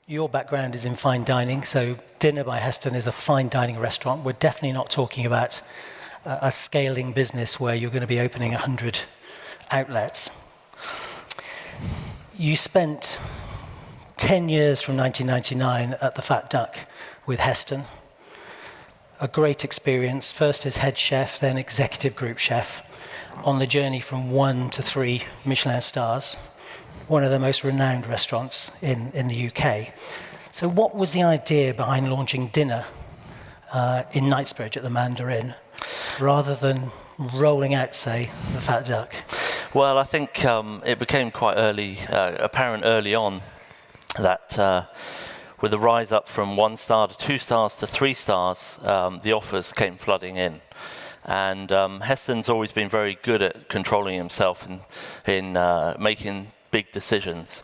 Your background is in fine dining, so Dinner by Heston is a fine dining restaurant. We're definitely not talking about a scaling business where you're going to be opening 100 outlets. You spent 10 years from 1999 at the Fat Duck with Heston. A great experience, first as head chef, then executive group chef, on the journey from 1 to 3 Michelin stars, one of the most renowned restaurants in the UK. So what was the idea behind launching Dinner in Knightsbridge at the Mandarin, rather than rolling out, say, the Fat Duck? Well, I think it became quite apparent early on that with the rise up from 1 star to 2 stars to 3 stars, the offers came flooding in. And Heston's always been very good at controlling himself in making big decisions.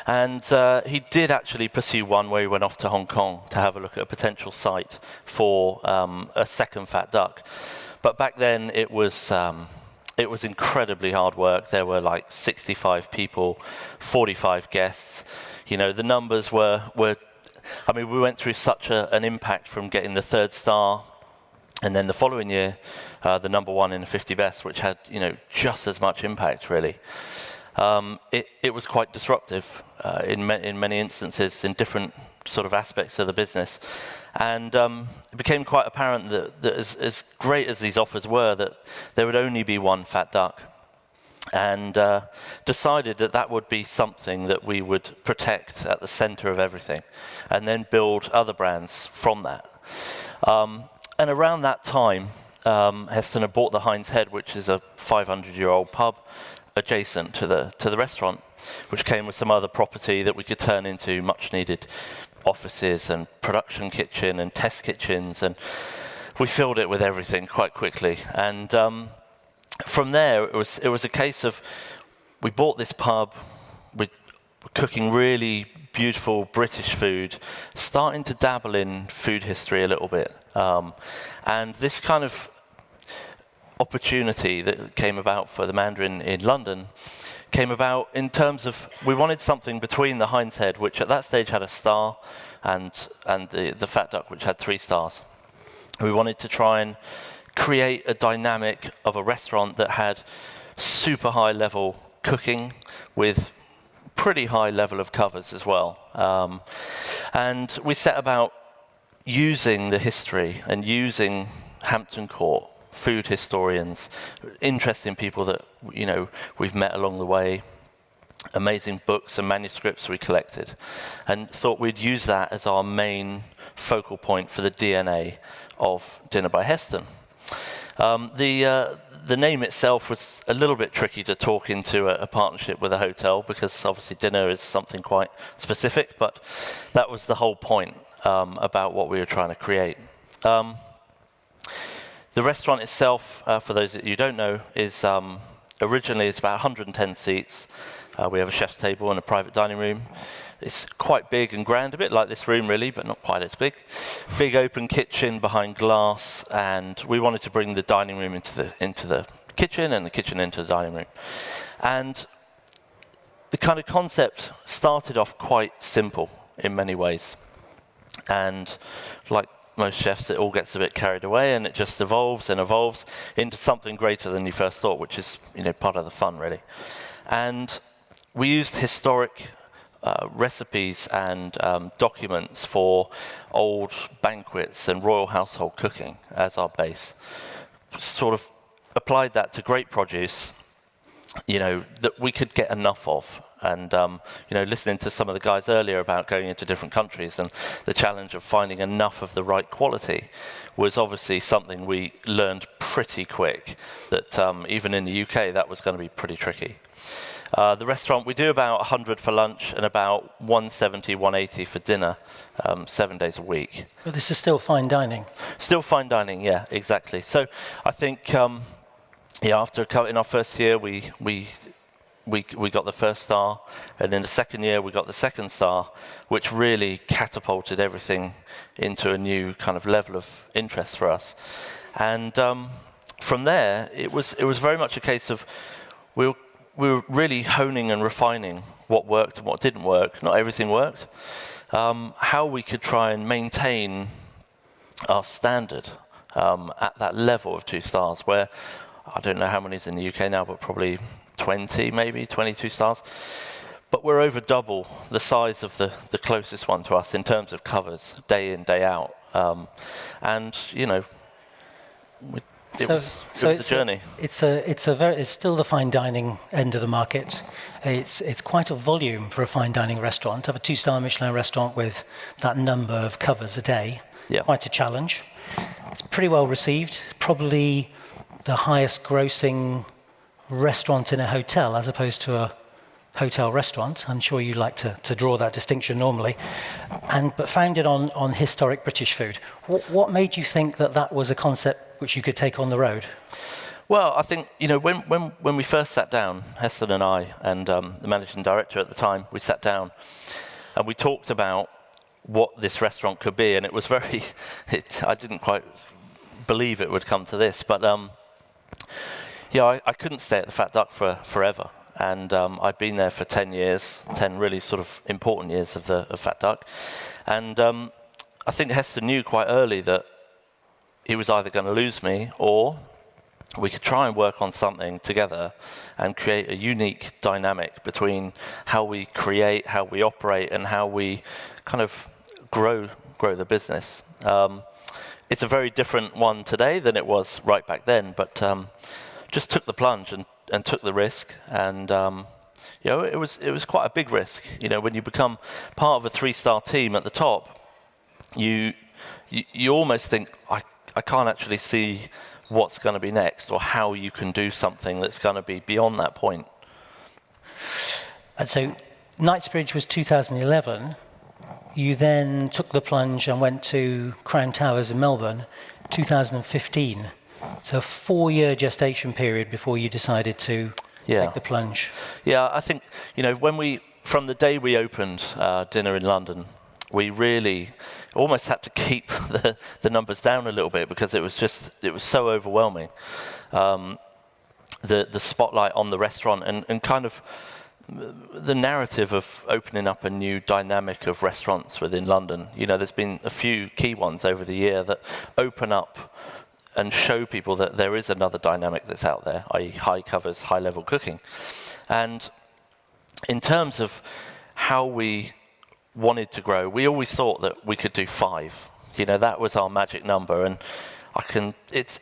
And he did actually pursue one where he went off to Hong Kong to have a look at a potential site for a second Fat Duck. But back then it was incredibly hard work. There were like 65 people, 45 guests. You know, the numbers were I mean, we went through such an impact from getting the 3rd star, and then the following year, the #1 in the 50 best, which had, you know, just as much impact, really. It was quite disruptive in many instances, in different sort of aspects of the business. And it became quite apparent that as great as these offers were, that there would only be 1 Fat Duck. And decided that would be something that we would protect at the center of everything, and then build other brands from that. And around that time, Heston had bought the Hind's Head, which is a 500-year-old pub adjacent to the restaurant, which came with some other property that we could turn into much-needed offices and production kitchen and test kitchens, and we filled it with everything quite quickly. And from there, it was a case of, we bought this pub, we were cooking really beautiful British food, starting to dabble in food history a little bit. And this kind of opportunity that came about for the Mandarin in London came about in terms of, we wanted something between the Hind's Head, which at that stage had a star, and the Fat Duck, which had 3 stars. We wanted to try and create a dynamic of a restaurant that had super high level cooking with pretty high level of covers as well. And we set about using the history and using Hampton Court, food historians, interesting people that, you know, we've met along the way, amazing books and manuscripts we collected, and thought we'd use that as our main focal point for the DNA of Dinner by Heston. The name itself was a little bit tricky to talk into a partnership with a hotel, because obviously dinner is something quite specific, but that was the whole point about what we were trying to create. The restaurant itself, for those that you don't know, is originally it's about 110 seats. We have a chef's table and a private dining room. It's quite big and grand, a bit like this room really, but not quite as big. Big open kitchen behind glass, and we wanted to bring the dining room into the kitchen, and the kitchen into the dining room. And the kind of concept started off quite simple in many ways. And like most chefs, it all gets a bit carried away, and it just evolves and evolves into something greater than you first thought, which is, you know, part of the fun really. And we used historic recipes and documents for old banquets and royal household cooking as our base. Sort of applied that to great produce, you know, that we could get enough of. And, you know, listening to some of the guys earlier about going into different countries and the challenge of finding enough of the right quality was obviously something we learned pretty quick, that even in the UK that was going to be pretty tricky. The restaurant, we do about 100 for lunch and about 170, 180 for dinner, 7 days a week. But this is still fine dining. Still fine dining, yeah, exactly. So I think, yeah, in our first year, we got the 1st star, and in the 2nd year we got the 2nd star, which really catapulted everything into a new kind of level of interest for us. And from there, it was very much a case of we were really honing and refining what worked and what didn't work. Not everything worked. How we could try and maintain our standard at that level of 2 stars, where I don't know how many is in the UK now, but probably 20, maybe 22 stars. But we're over double the size of the closest one to us in terms of covers, day in, day out. And, you know, it was a journey. It's still the fine dining end of the market. It's quite a volume for a fine dining restaurant. To have a 2-star Michelin restaurant with that number of covers a day, quite a challenge. It's pretty well received. Probably the highest grossing restaurant in a hotel as opposed to a hotel restaurant. I'm sure you like to draw that distinction normally. But founded on historic British food. What made you think that was a concept which you could take on the road? Well, I think, you know, when we first sat down, Heston and I and the managing director at the time, we sat down and we talked about what this restaurant could be, and it was very, I didn't quite believe it would come to this, but I couldn't stay at the Fat Duck for forever. And I'd been there for 10 years, 10 really sort of important years of Fat Duck. And I think Heston knew quite early that he was either going to lose me, or we could try and work on something together and create a unique dynamic between how we create, how we operate, and how we kind of grow the business. It's a very different one today than it was right back then, but just took the plunge and took the risk, and you know, it was quite a big risk. You know, when you become part of a 3-star team at the top, you almost think, I can't actually see what's going to be next, or how you can do something that's going to be beyond that point. And so Knightsbridge was 2011. You then took the plunge and went to Crown Towers in Melbourne, 2015. So a 4-year gestation period before you decided to take the plunge. Yeah, I think, you know, from the day we opened dinner in London, we really almost had to keep the numbers down a little bit, because it was so overwhelming. The spotlight on the restaurant and kind of the narrative of opening up a new dynamic of restaurants within London. You know, there's been a few key ones over the year that open up and show people that there is another dynamic that's out there, i.e. high covers, high level cooking. And in terms of how we wanted to grow, we always thought that we could do 5. You know, that was our magic number, and it's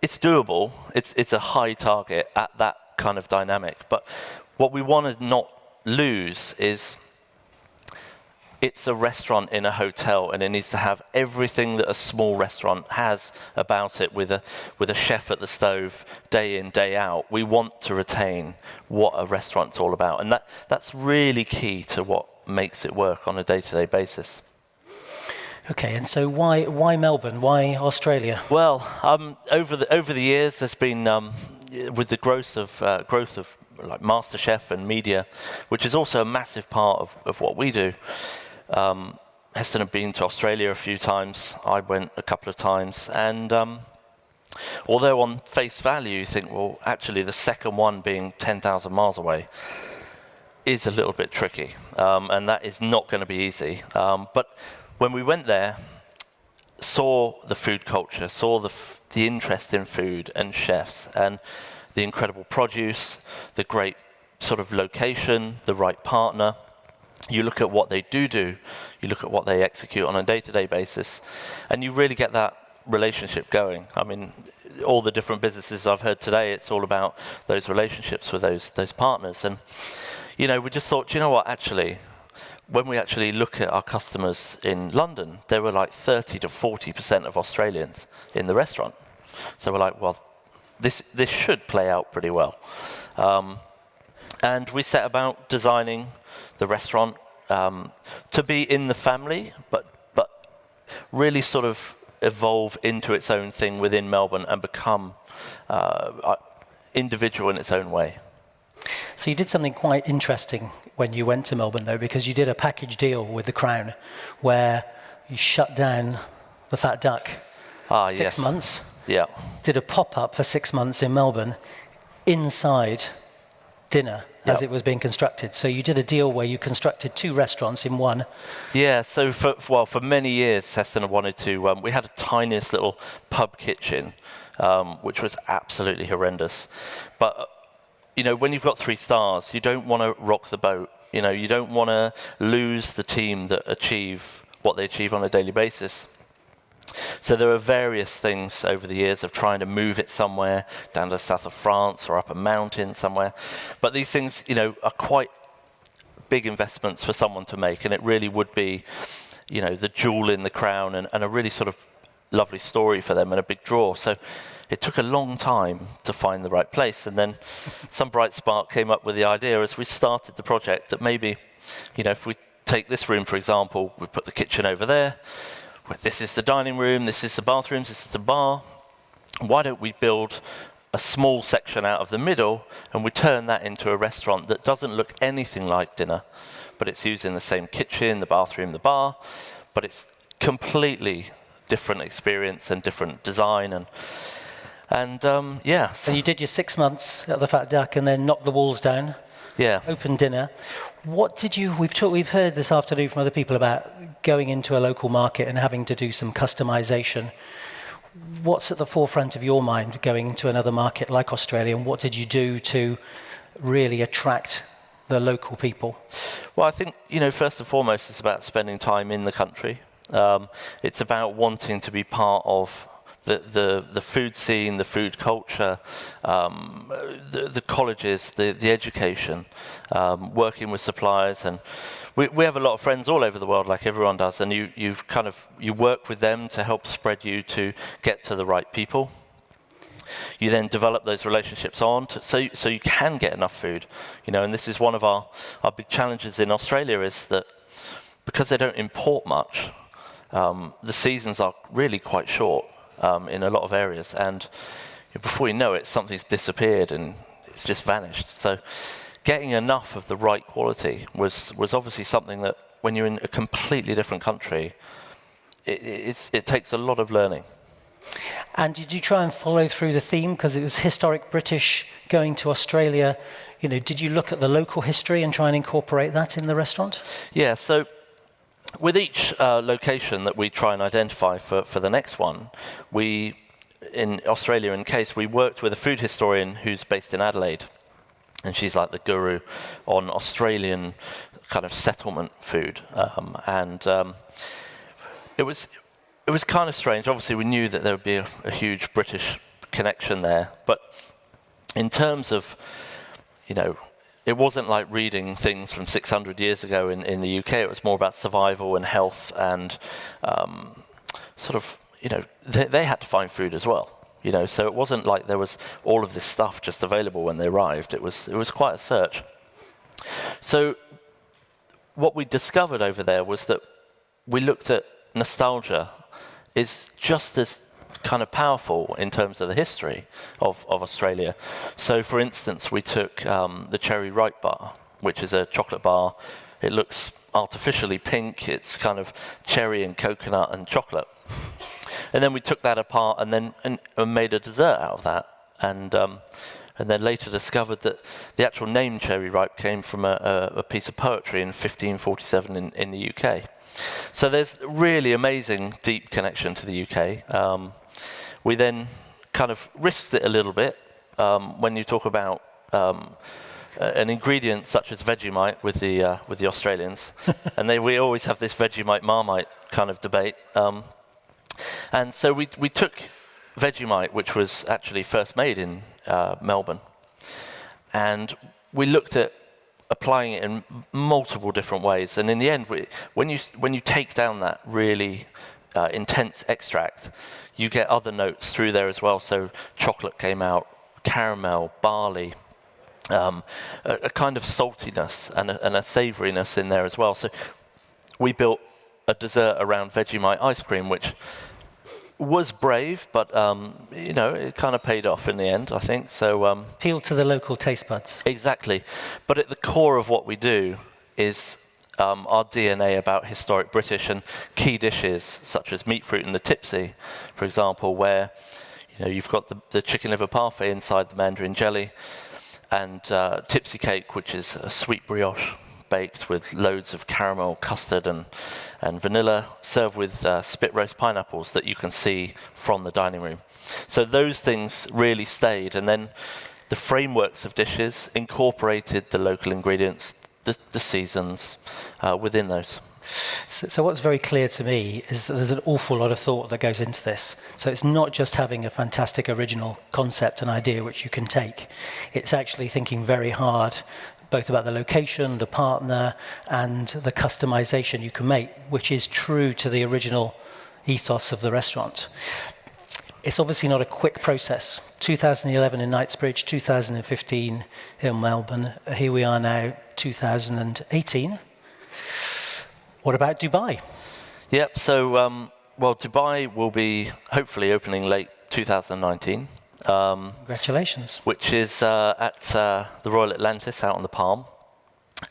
doable. It's a high target at that kind of dynamic. But what we want to not lose is, it's a restaurant in a hotel, and it needs to have everything that a small restaurant has about it, with a chef at the stove, day in, day out. We want to retain what a restaurant's all about, and that's really key to what makes it work on a day-to-day basis. Okay, and so why Melbourne? Why Australia? Well, over the years, there's been with the growth of like MasterChef and media, which is also a massive part of what we do. Heston had been to Australia a few times. I went a couple of times, and although on face value you think, well, actually the second one being 10,000 miles away is a little bit tricky, and that is not going to be easy. But when we went there, saw the food culture, saw the interest in food and chefs, and the incredible produce, the great sort of location, the right partner. You look at what they do, you look at what they execute on a day-to-day basis, and you really get that relationship going. I mean, all the different businesses I've heard today, it's all about those relationships with those partners. And, you know, we just thought, you know what, actually, when we actually look at our customers in London, there were like 30 to 40% of Australians in the restaurant. So we're like, well, this should play out pretty well. And we set about designing the restaurant to be in the family, but really sort of evolve into its own thing within Melbourne and become individual in its own way. So you did something quite interesting when you went to Melbourne, though, because you did a package deal with the Crown where you shut down the Fat Duck 6 months. Yeah. Did a pop-up for 6 months in Melbourne inside dinner as it was being constructed. So you did a deal where you constructed 2 restaurants in one. Yeah, so for many years, Heston wanted to, we had a tiniest little pub kitchen, which was absolutely horrendous. But, when you've got 3 stars, you don't want to rock the boat. You don't want to lose the team that achieve what they achieve on a daily basis. So there are various things over the years of trying to move it somewhere, down to the south of France or up a mountain somewhere. But these things, are quite big investments for someone to make, and it really would be, the jewel in the crown and a really sort of lovely story for them and a big draw. So it took a long time to find the right place, and then some bright spark came up with the idea as we started the project that maybe, if we take this room, for example, we put the kitchen over there, this is the dining room, this is the bathrooms, this is the bar. Why don't we build a small section out of the middle and we turn that into a restaurant that doesn't look anything like dinner, but it's using the same kitchen, the bathroom, the bar, but it's completely different experience and different design and yeah. So you did your 6 months at the Fat Duck and then knocked the walls down. Yeah. Open dinner. What did you? We've heard this afternoon from other people about going into a local market and having to do some customization. What's at the forefront of your mind going into another market like Australia, and what did you do to really attract the local people? Well, I think first and foremost, it's about spending time in the country. It's about wanting to be part of the food scene, the food culture, the colleges, the education, working with suppliers, and we have a lot of friends all over the world, like everyone does, and you work with them to help spread you to get to the right people. You then develop those relationships so you can get enough food, and this is one of our big challenges in Australia, is that because they don't import much, the seasons are really quite short. In a lot of areas, and before you know it, something's disappeared and it's just vanished. So getting enough of the right quality was obviously something that when you're in a completely different country, it takes a lot of learning. And did you try and follow through the theme, because it was historic British going to Australia? Did you look at the local history and try and incorporate that in the restaurant? Yeah, so with each location that we try and identify for the next one, in Australia in case, we worked with a food historian who's based in Adelaide, and she's like the guru on Australian kind of settlement food. It was kind of strange. Obviously, we knew that there would be a huge British connection there, but in terms of, it wasn't like reading things from 600 years ago in the UK. It was more about survival and health and they had to find food as well. So it wasn't like there was all of this stuff just available when they arrived. It was quite a search. So what we discovered over there was that we looked at nostalgia is just as kind of powerful in terms of the history of Australia. So for instance, we took the Cherry Ripe bar, which is a chocolate bar. It looks artificially pink. It's kind of cherry and coconut and chocolate. And then we took that apart and made a dessert out of that. And then later discovered that the actual name Cherry Ripe came from a piece of poetry in 1547 in the UK. So there's really amazing deep connection to the UK. We then kind of risked it a little bit when you talk about an ingredient such as Vegemite with the Australians, and we always have this Vegemite Marmite kind of debate. And so we took Vegemite, which was actually first made in Melbourne, and we looked at applying it in multiple different ways. And in the end, when you take down that really intense extract, you get other notes through there as well. So chocolate came out, caramel, barley, a kind of saltiness and a savouriness in there as well. So we built a dessert around Vegemite ice cream, which was brave, but it kind of paid off in the end, I think. So appeal to the local taste buds. Exactly. But at the core of what we do is our DNA about historic British and key dishes such as meat, fruit and the tipsy, for example, where you've got the chicken liver parfait inside the mandarin jelly, and tipsy cake, which is a sweet brioche baked with loads of caramel, custard, and vanilla, served with spit roast pineapples that you can see from the dining room. So those things really stayed, and then the frameworks of dishes incorporated the local ingredients, the seasons within those. So what's very clear to me is that there's an awful lot of thought that goes into this. So it's not just having a fantastic original concept and idea which you can take. It's actually thinking very hard both about the location, the partner, and the customization you can make, which is true to the original ethos of the restaurant. It's obviously not a quick process. 2011 in Knightsbridge, 2015 in Melbourne. Here we are now, 2018. What about Dubai? Yep, so, well, Dubai will be hopefully opening late 2019. Congratulations. Which is at the Royal Atlantis out on the Palm.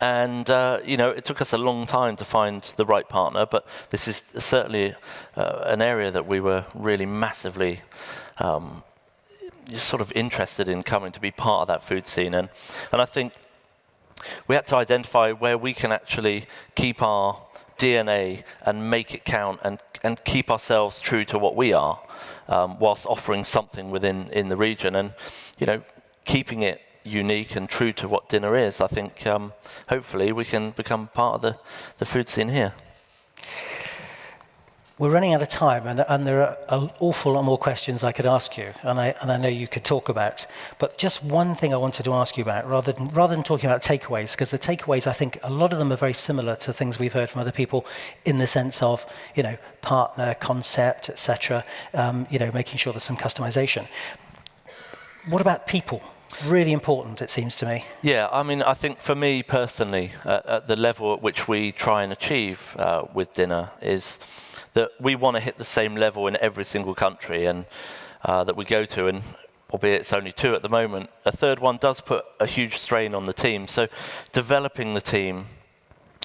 And, it took us a long time to find the right partner, but this is certainly an area that we were really massively sort of interested in coming to be part of that food scene. And I think we had to identify where we can actually keep our DNA and make it count and keep ourselves true to what we are, whilst offering something in the region, and keeping it unique and true to what dinner is. I think hopefully we can become part of the food scene here. We're running out of time, and there are an awful lot more questions I could ask you, and I know you could talk about. But just one thing I wanted to ask you about, rather than talking about takeaways, because the takeaways, I think a lot of them are very similar to things we've heard from other people, in the sense of partner, concept, etc. Making sure there's some customization. What about people? Really important, it seems to me. Yeah, I mean, I think for me personally, at the level at which we try and achieve with dinner is that we want to hit the same level in every single country and that we go to, and albeit it's only 2 at the moment, a third one does put a huge strain on the team. So developing the team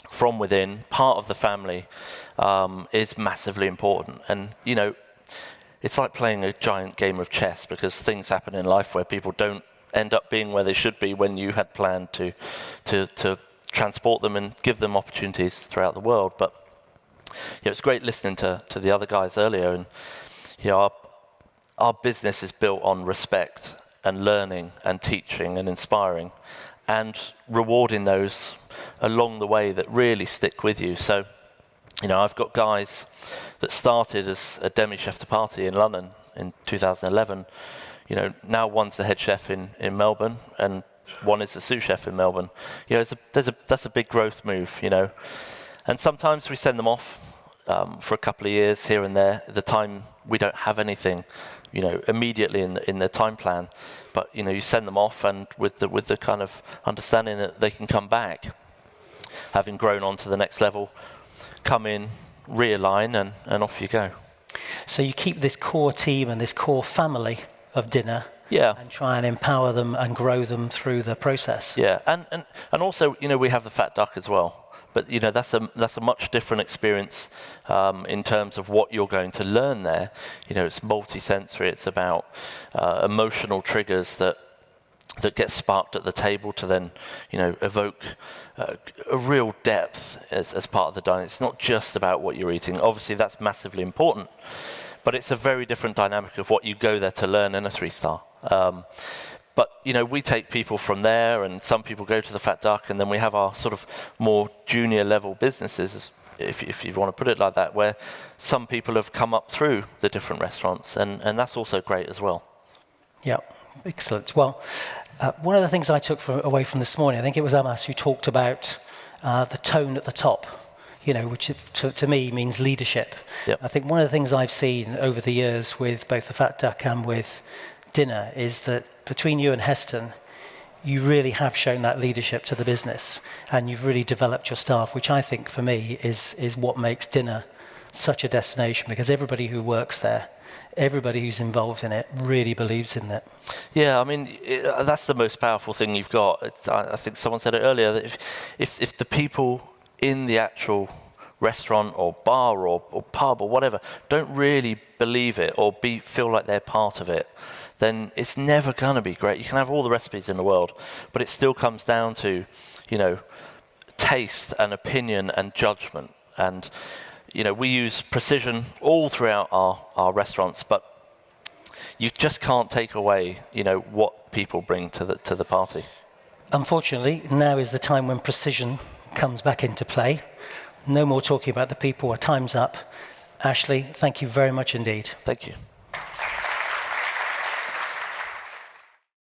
from within, part of the family, is massively important. And, it's like playing a giant game of chess, because things happen in life where people don't end up being where they should be when you had planned to transport them and give them opportunities throughout the world. But it's great listening to the other guys earlier, and our business is built on respect and learning and teaching and inspiring and rewarding those along the way that really stick with you. So, I've got guys that started as a demi-chef de partie in London in 2011. Now one's the head chef in Melbourne, and one is the sous chef in Melbourne. That's a big growth move, And sometimes we send them off for a couple of years here and there. At the time, we don't have anything, immediately in the time plan. But you send them off, and with the kind of understanding that they can come back, having grown on to the next level, come in, realign, and off you go. So you keep this core team and this core family of dinner. Yeah. And try and empower them and grow them through the process. Yeah, and also, we have the fat duck as well. But that's a much different experience in terms of what you're going to learn there. It's multi-sensory. It's about emotional triggers that get sparked at the table to then evoke a real depth as part of the dining. It's not just about what you're eating. Obviously, that's massively important, but it's a very different dynamic of what you go there to learn in a 3-star. But, we take people from there, and some people go to the Fat Duck, and then we have our sort of more junior level businesses, if you want to put it like that, where some people have come up through the different restaurants, and that's also great as well. Yeah, excellent. Well, one of the things I took away from this morning, I think it was Amas who talked about the tone at the top, which to me means leadership. Yep. I think one of the things I've seen over the years with both the Fat Duck and with dinner is that between you and Heston, you really have shown that leadership to the business, and you've really developed your staff, which I think for me is what makes dinner such a destination, because everybody who works there, everybody who's involved in it really believes in it. Yeah, I mean, that's the most powerful thing you've got. I think someone said it earlier, that if the people in the actual restaurant or bar or pub or whatever don't really believe it or feel like they're part of it, then it's never going to be great. You can have all the recipes in the world, but it still comes down to, you know, taste and opinion and judgment. And, you know, we use precision all throughout our restaurants, but you just can't take away, you know, what people bring to the party. Unfortunately, now is the time when precision comes back into play. No more talking about the people. Our time's up. Ashley, thank you very much indeed. Thank you.